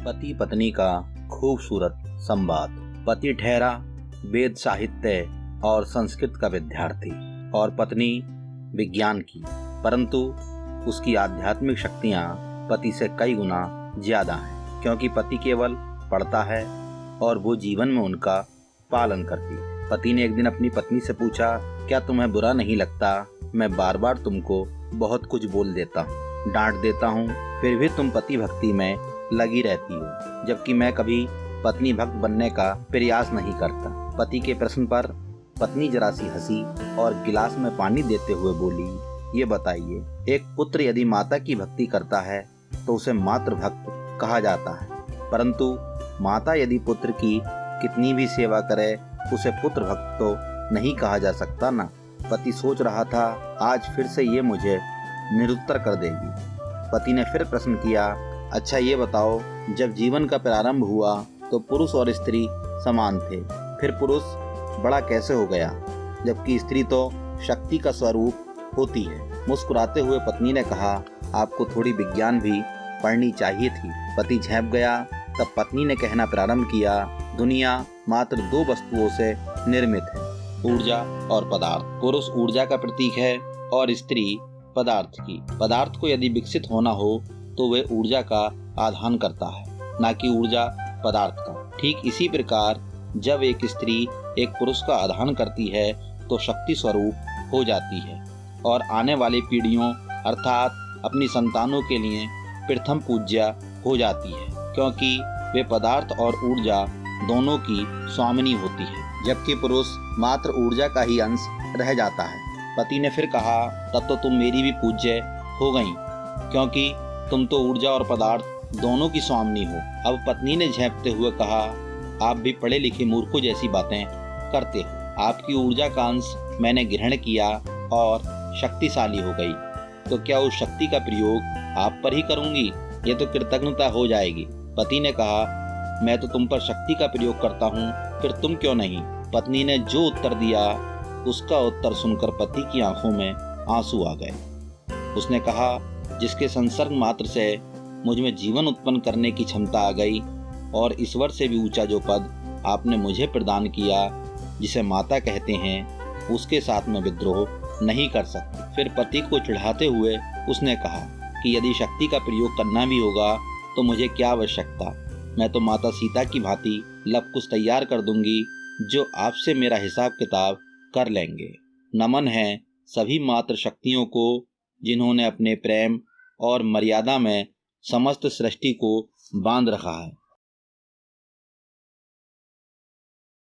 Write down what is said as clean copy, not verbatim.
पति पत्नी का खूबसूरत संवाद। पति ठहरा वेद साहित्य और संस्कृत का विद्यार्थी और पत्नी विज्ञान की, परंतु उसकी आध्यात्मिक शक्तियाँ पति से कई गुना ज्यादा हैं, क्योंकि पति केवल पढ़ता है और वो जीवन में उनका पालन करती है। पति ने एक दिन अपनी पत्नी से पूछा, क्या तुम्हें बुरा नहीं लगता मैं बार बार तुमको बहुत कुछ बोल देता हूँ, डांट देता हूँ, फिर भी तुम पति भक्ति में लगी रहती हो, जबकि मैं कभी पत्नी भक्त बनने का प्रयास नहीं करता। पति के प्रश्न पर पत्नी जरा सी हंसी और गिलास में पानी देते हुए बोली, ये बताइए, एक पुत्र यदि माता की भक्ति करता है तो उसे मातृ भक्त कहा जाता है, परंतु माता यदि पुत्र की कितनी भी सेवा करे उसे पुत्र भक्त तो नहीं कहा जा सकता ना। पति सोच रहा था, आज फिर से ये मुझे निरुत्तर कर देगी। पति ने फिर प्रश्न किया, अच्छा ये बताओ, जब जीवन का प्रारंभ हुआ तो पुरुष और स्त्री समान थे, फिर पुरुष बड़ा कैसे हो गया, जबकि स्त्री तो शक्ति का स्वरूप होती है। मुस्कुराते हुए पत्नी ने कहा, आपको थोड़ी विज्ञान भी पढ़नी चाहिए थी। पति झेप गया। तब पत्नी ने कहना प्रारंभ किया, दुनिया मात्र दो वस्तुओं से निर्मित है, ऊर्जा और पदार्थ। पुरुष ऊर्जा का प्रतीक है और स्त्री पदार्थ की। पदार्थ को यदि विकसित होना हो तो वह ऊर्जा का आधान करता है, ना कि ऊर्जा पदार्थ का। ठीक इसी प्रकार जब एक स्त्री एक पुरुष का आधान करती है तो शक्ति स्वरूप हो जाती है और आने वाली पीढ़ियों अर्थात अपनी संतानों के लिए प्रथम पूज्या हो जाती है, क्योंकि वे पदार्थ और ऊर्जा दोनों की स्वामिनी होती है, जबकि पुरुष मात्र ऊर्जा का ही अंश रह जाता है। पति ने फिर कहा, तब तो तुम मेरी भी पूज्य हो गई, क्योंकि तुम तो ऊर्जा और पदार्थ दोनों की स्वामिनी हो। अब पत्नी ने झेंपते हुए कहा, आप भी पढ़े लिखे मूर्खों जैसी बातें करते हो। आपकी ऊर्जा का अंश मैंने ग्रहण किया और शक्तिशाली हो गई, तो क्या उस शक्ति का प्रयोग आप पर ही करूंगी? ये तो कृतज्ञता हो जाएगी। पति ने कहा, मैं तो तुम पर शक्ति का प्रयोग करता हूँ, फिर तुम क्यों नहीं? पत्नी ने जो उत्तर दिया उसका उत्तर सुनकर पति की आंखों में आंसू आ गए। उसने कहा, जिसके संसर्ग मात्र से मुझ में जीवन उत्पन्न करने की क्षमता आ गई और ईश्वर से भी ऊंचा जो पद आपने मुझे प्रदान किया, जिसे माता कहते हैं, उसके साथ मैं विद्रोह नहीं कर सकती। फिर पति को चिढ़ाते हुए उसने कहा कि यदि शक्ति का प्रयोग करना भी होगा तो मुझे क्या आवश्यकता, मैं तो माता सीता की भांति सब कुछ तैयार कर दूंगी, जो आपसे मेरा हिसाब किताब कर लेंगे। नमन है सभी मातृ शक्तियों को, जिन्होंने अपने प्रेम और मर्यादा में समस्त सृष्टि को बांध रखा है।